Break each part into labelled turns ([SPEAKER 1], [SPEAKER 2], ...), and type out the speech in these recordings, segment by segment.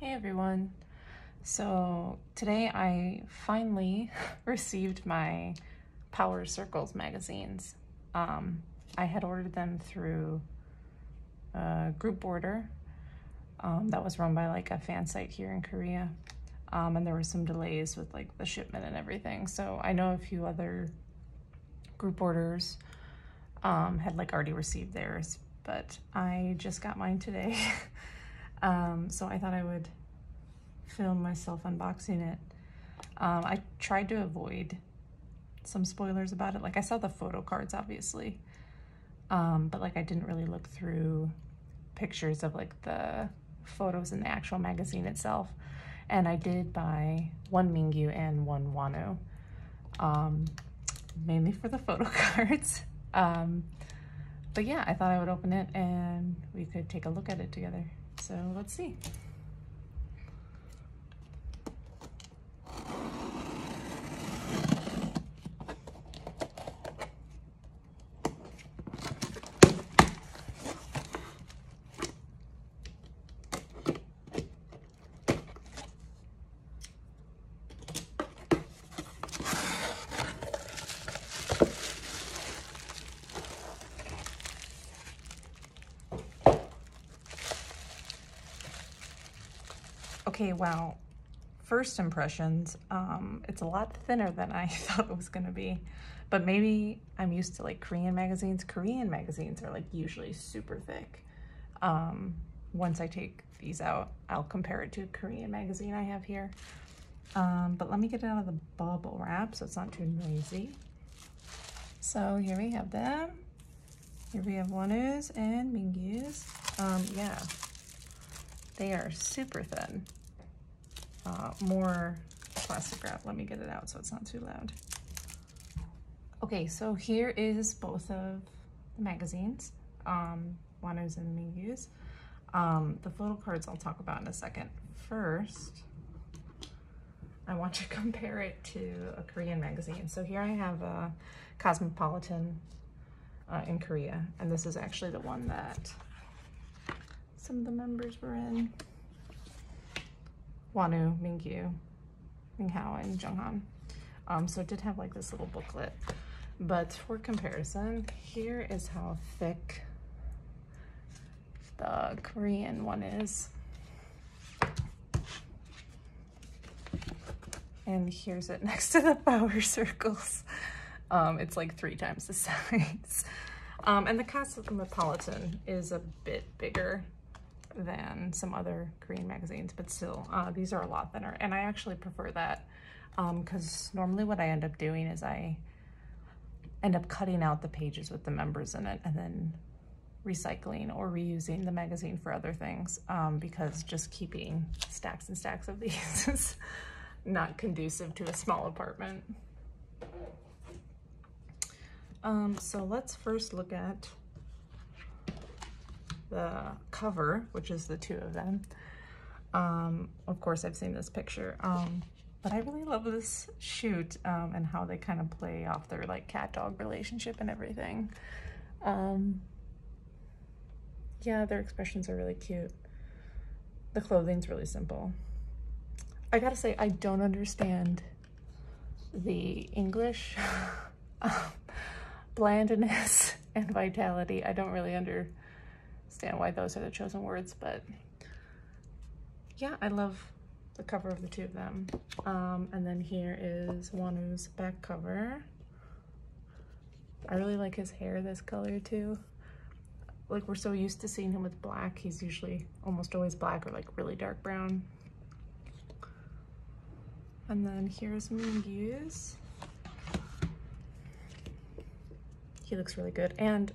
[SPEAKER 1] Hey everyone. So today I finally received my PowerCircles magazines. I had ordered them through a group order that was run by like a fan site here in Korea. And there were some delays with like the shipment and everything. So I know a few other group orders had like already received theirs, but I just got mine today. So I thought I would film myself unboxing it. I tried to avoid some spoilers about it. Like I saw the photo cards obviously, but like I didn't really look through pictures of like the photos in the actual magazine itself. And I did buy one Mingyu and one Wonwoo, mainly for the photo cards. But yeah, I thought I would open it and we could take a look at it together. So let's see. Okay, wow. First impressions, it's a lot thinner than I thought it was gonna be, but maybe I'm used to like Korean magazines. Korean magazines are like usually super thick. Once I take these out, I'll compare it to a Korean magazine I have here. But let me get it out of the bubble wrap so it's not too noisy. So here we have them. Here we have Wonwoos and Mingyus. Yeah, they are super thin. More plastic wrap. Let me get it out so it's not too loud. Okay, so here is both of the magazines, Wonwoos and Mingyus. The photo cards I'll talk about in a second. First, I want to compare it to a Korean magazine. So here I have a Cosmopolitan in Korea, and this is actually the one that some of the members were in. Wonwoo, Mingyu, Minghao, and Junghan. So it did have like this little booklet, but for comparison, here is how thick the Korean one is. And here's it next to the PowerCircles. It's like 3 times the size. And the Cosmopolitan is a bit bigger than some other Korean magazines, but still, these are a lot thinner. And I actually prefer that because normally what I end up doing is I end up cutting out the pages with the members in it and then recycling or reusing the magazine for other things, because just keeping stacks and stacks of these is not conducive to a small apartment. So let's first look at the cover, which is the 2 of them. Of course, I've seen this picture, but I really love this shoot and how they kind of play off their like cat-dog relationship and everything. Yeah, their expressions are really cute. The clothing's really simple. I gotta say, I don't understand the English blandness and vitality. I don't really understand why those are the chosen words, but yeah, I love the cover of the 2 of them. And then here is Wonwoo's back cover. I really like his hair this color too. Like, we're so used to seeing him with black. He's usually almost always black or like really dark brown. And then here's Mingyu's. He looks really good. And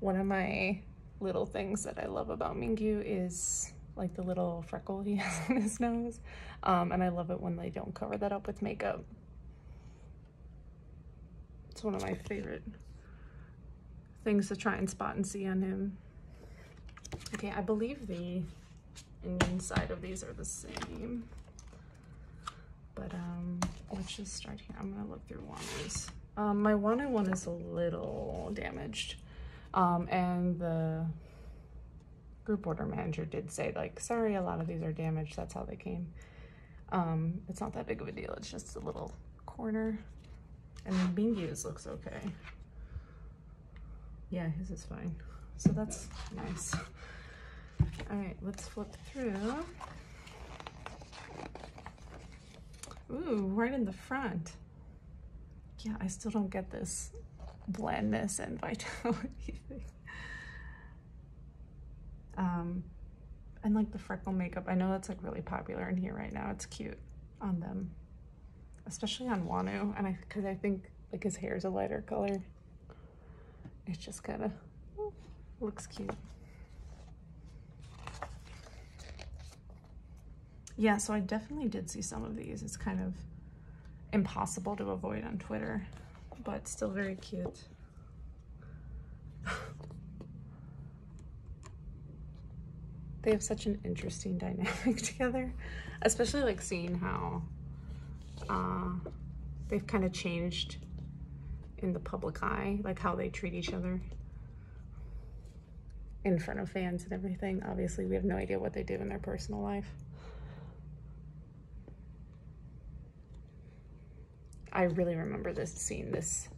[SPEAKER 1] one of my little things that I love about Mingyu is like the little freckle he has on his nose. And I love it when they don't cover that up with makeup. It's one of my favorite things to try and spot and see on him. Okay, I believe the inside of these are the same. But let's just start here. I'm gonna look through Wonwoo's. My Wonwoo one is a little damaged. And the group order manager did say, like, sorry, a lot of these are damaged. That's how they came. It's not that big of a deal. It's just a little corner. And Mingyu's looks okay. Yeah, his is fine. So that's nice. All right, let's flip through. Ooh, right in the front. Yeah, I still don't get this blandness and vitality thing. And like the freckle makeup, I know that's like really popular in here right now. It's cute on them, especially on Wonwoo. And because I think like his hair is a lighter color. It just kind of looks cute. Yeah, so I definitely did see some of these. It's kind of impossible to avoid on Twitter, but still very cute. They have such an interesting dynamic together, especially like seeing how they've kind of changed in the public eye, like how they treat each other in front of fans and everything. Obviously, we have no idea what they do in their personal life. I really remember seeing these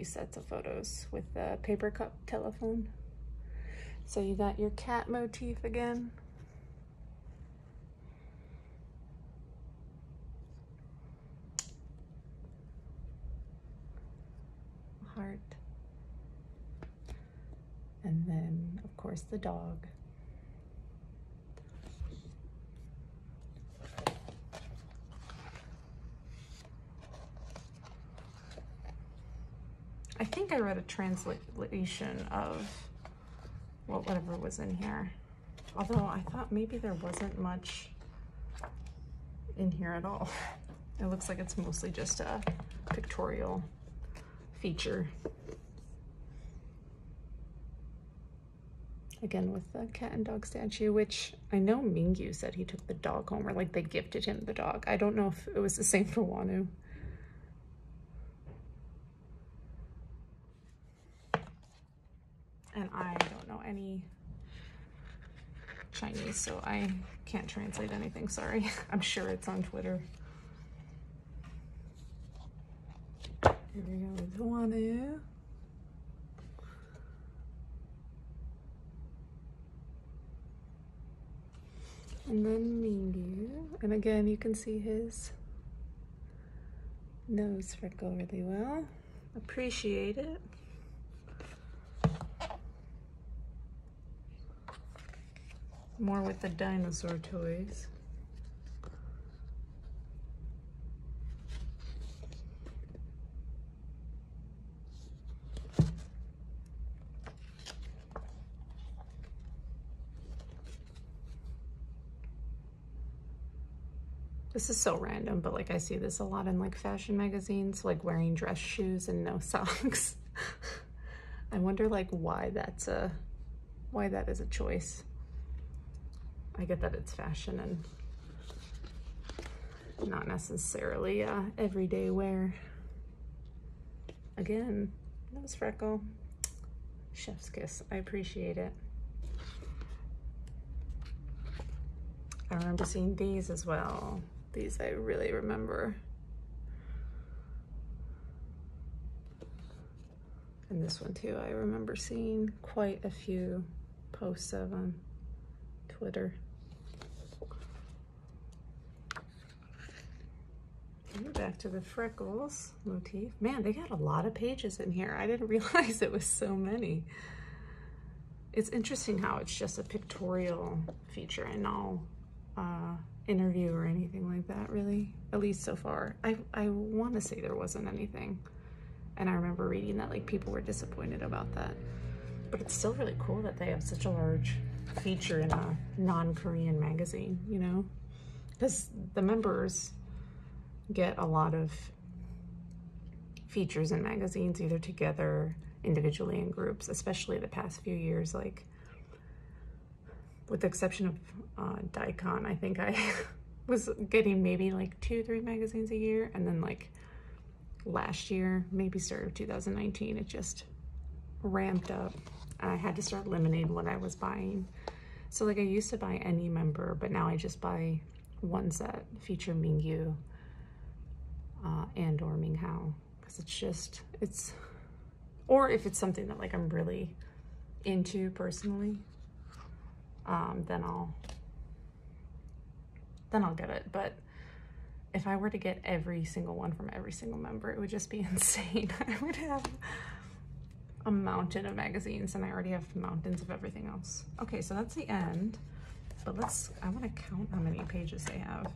[SPEAKER 1] sets of photos with the paper cup telephone. So you got your cat motif again. Heart. And then, of course, the dog. I think I read a translation of whatever was in here. Although I thought maybe there wasn't much in here at all. It looks like it's mostly just a pictorial feature. Again, with the cat and dog statue, which I know Mingyu said he took the dog home, or like they gifted him the dog. I don't know if it was the same for Wonwoo. And I don't know any Chinese, so I can't translate anything, sorry. I'm sure it's on Twitter. Here we go with Wonwoo. And then Mingyu. And again, you can see his nose freckle really well. Appreciate it. More with the dinosaur toys. This is so random, but like I see this a lot in like fashion magazines, like wearing dress shoes and no socks. I wonder like why that is a choice. I get that it's fashion and not necessarily everyday wear. Again, nose freckle, chef's kiss. I appreciate it. I remember seeing these as well. These I really remember. And this one too, I remember seeing quite a few posts of on Twitter. Back to the freckles motif. Man, they got a lot of pages in here. I didn't realize it was so many. It's interesting how it's just a pictorial feature and no interview or anything like that, really, at least so far. I want to say there wasn't anything, and I remember reading that like people were disappointed about that, but it's still really cool that they have such a large feature in a non-Korean magazine, you know, because the members get a lot of features in magazines, either together, individually, in groups, especially the past few years. Like, with the exception of Daikon, I think I was getting maybe like 2 or 3 magazines a year, and then like last year, maybe start of 2019, it just ramped up. I had to start limiting what I was buying. So like I used to buy any member, but now I just buy ones that feature Mingyu and or Minghao, because it's or if it's something that like I'm really into personally, then I'll get it. But if I were to get every single one from every single member, it would just be insane. I would have a mountain of magazines, and I already have mountains of everything else. Okay, so that's the end, but I want to count how many pages they have.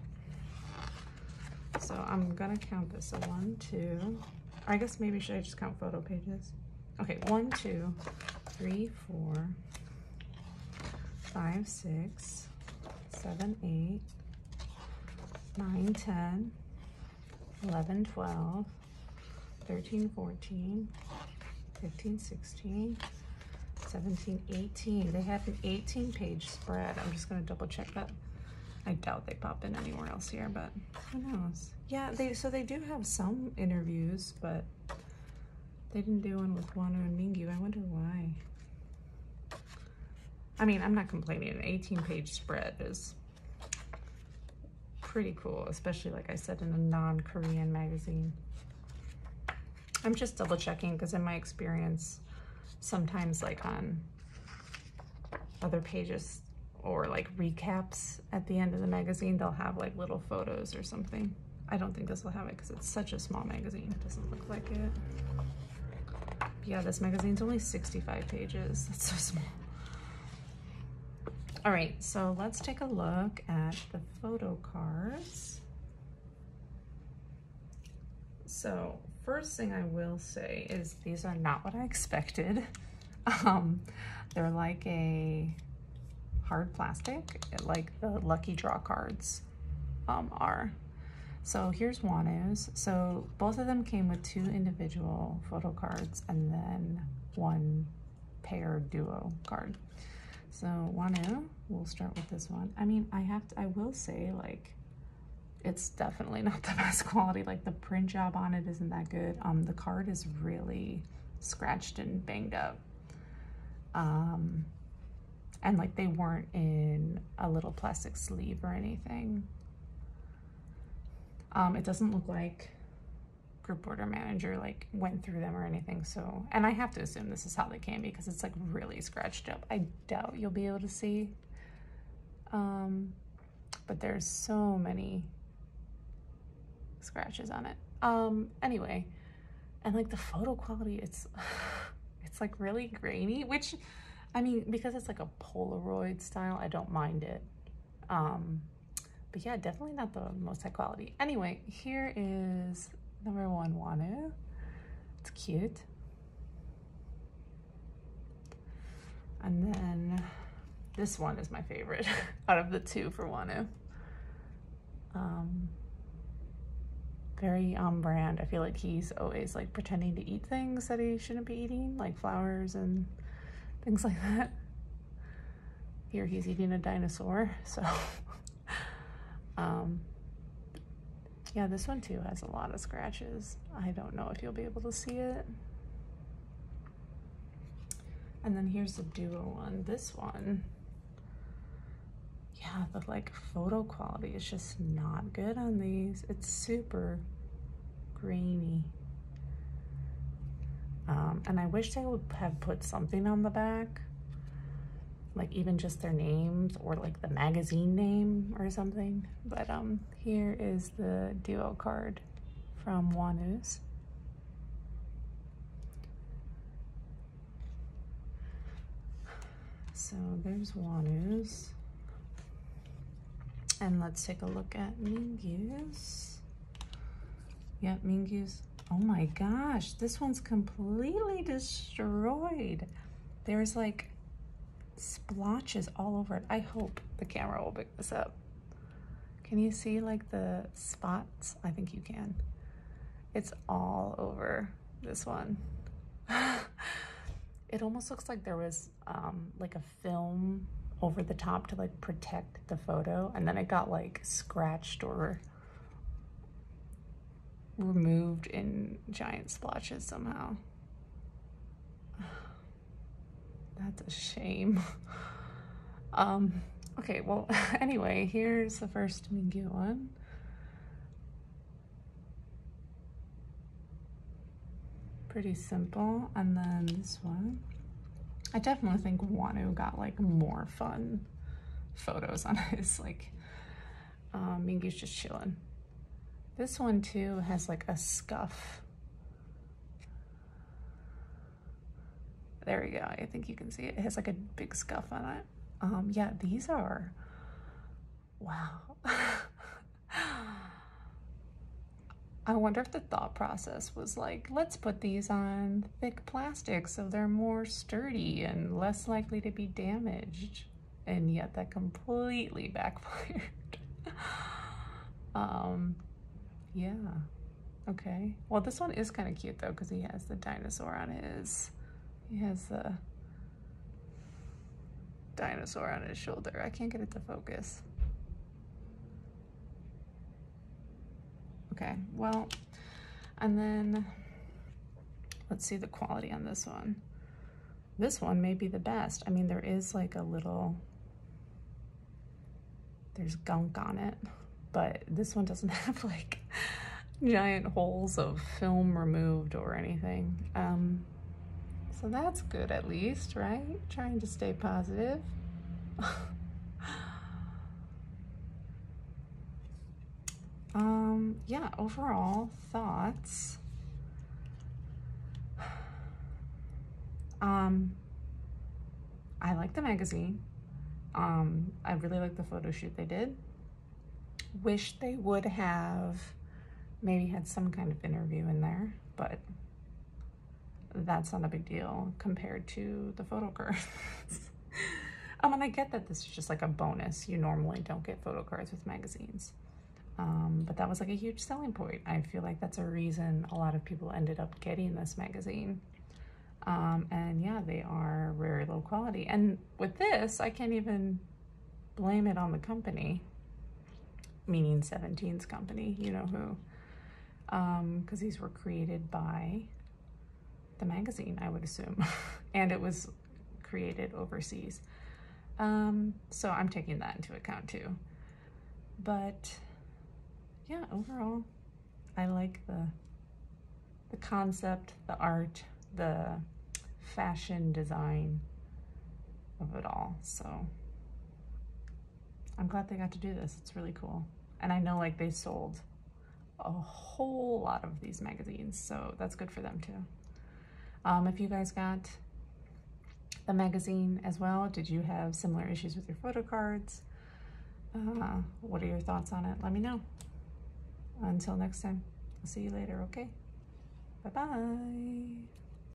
[SPEAKER 1] So I'm gonna count this. So 1, 2, I guess maybe should I just count photo pages? Okay, 1, 2, 3, 4, 5, 6, 7, 8, 9, 10, 11, 12, 13, 14, 15, 16, 17, 18. They had an 18-page spread. I'm just gonna double check that. I doubt they pop in anywhere else here, but who knows? Yeah, so they do have some interviews, but they didn't do one with Wonwoo and Mingyu. I wonder why. I mean, I'm not complaining. An 18-page spread is pretty cool, especially like I said, in a non-Korean magazine. I'm just double checking because in my experience, sometimes like on other pages or like recaps at the end of the magazine, they'll have like little photos or something. I don't think this will have it because it's such a small magazine. It doesn't look like it. But yeah, this magazine's only 65 pages. That's so small. All right, so let's take a look at the photo cards. So first thing I will say is these are not what I expected. They're like a hard plastic, like the Lucky Draw cards are. So here's Wonwoo's. So both of them came with 2 individual photo cards and then 1 pair duo card. So Wonwoo, we'll start with this one. I mean, I will say, like, it's definitely not the best quality. Like, the print job on it isn't that good. The card is really scratched and banged up. And like they weren't in a little plastic sleeve or anything. It doesn't look like Group Border Manager like went through them or anything. So, and I have to assume this is how they came because it's like really scratched up. I doubt you'll be able to see. But there's so many scratches on it. Anyway, and like the photo quality, it's like really grainy, which, I mean, because it's like a Polaroid style, I don't mind it. But yeah, definitely not the most high quality. Anyway, here is number 1 Wonwoo. It's cute. And then this one is my favorite out of the 2 for Wonwoo. Very on brand. I feel like he's always like pretending to eat things that he shouldn't be eating, like flowers and things like that. Here he's eating a dinosaur, so yeah, this one too has a lot of scratches. I don't know if you'll be able to see it. And then here's the duo one. This one, yeah, the like photo quality is just not good on these. It's super grainy. And I wish they would have put something on the back, like even just their names or like the magazine name or something. But here is the duo card from Wonwoo's. So there's Wonwoo's. And let's take a look at Mingyu's. Yep, Mingyu's. Oh my gosh, this one's completely destroyed. There's like splotches all over it. I hope the camera will pick this up. Can you see like the spots? I think you can. It's all over this one. It almost looks like there was like a film over the top to like protect the photo, and then it got like scratched or removed in giant splotches somehow. That's a shame. Okay, well, anyway, here's the first Mingyu one. Pretty simple. And then this one. I definitely think Wonwoo got like more fun photos on his, like, Mingyu's just chilling. This one too has like a scuff. There we go. I think you can see it. It has like a big scuff on it. Yeah, these are, wow. I wonder if the thought process was like, let's put these on thick plastic so they're more sturdy and less likely to be damaged. And yet that completely backfired. Yeah, okay. Well, this one is kind of cute though, because he has the dinosaur on his, he has the dinosaur on his shoulder. I can't get it to focus. Okay, well, and then let's see the quality on this one. This one may be the best. I mean, there is like a little, there's gunk on it, but this one doesn't have like giant holes of film removed or anything. So that's good at least, right? Trying to stay positive. Yeah, overall thoughts. I like the magazine. I really like the photo shoot they did. Wish they would have maybe had some kind of interview in there, but that's not a big deal compared to the photo cards. And I get that this is just like a bonus. You normally don't get photo cards with magazines. But that was like a huge selling point. I feel like that's a reason a lot of people ended up getting this magazine. And yeah, they are very low quality. And with this, I can't even blame it on the company, meaning 17's company, you know who, because these were created by the magazine, I would assume. And it was created overseas. So I'm taking that into account too. But yeah, overall, I like the concept, the art, the fashion design of it all. So I'm glad they got to do this. It's really cool. And I know like they sold a whole lot of these magazines, so that's good for them too. If you guys got the magazine as well, did you have similar issues with your photo cards? What are your thoughts on it? Let me know. Until next time, I'll see you later, okay? Bye-bye.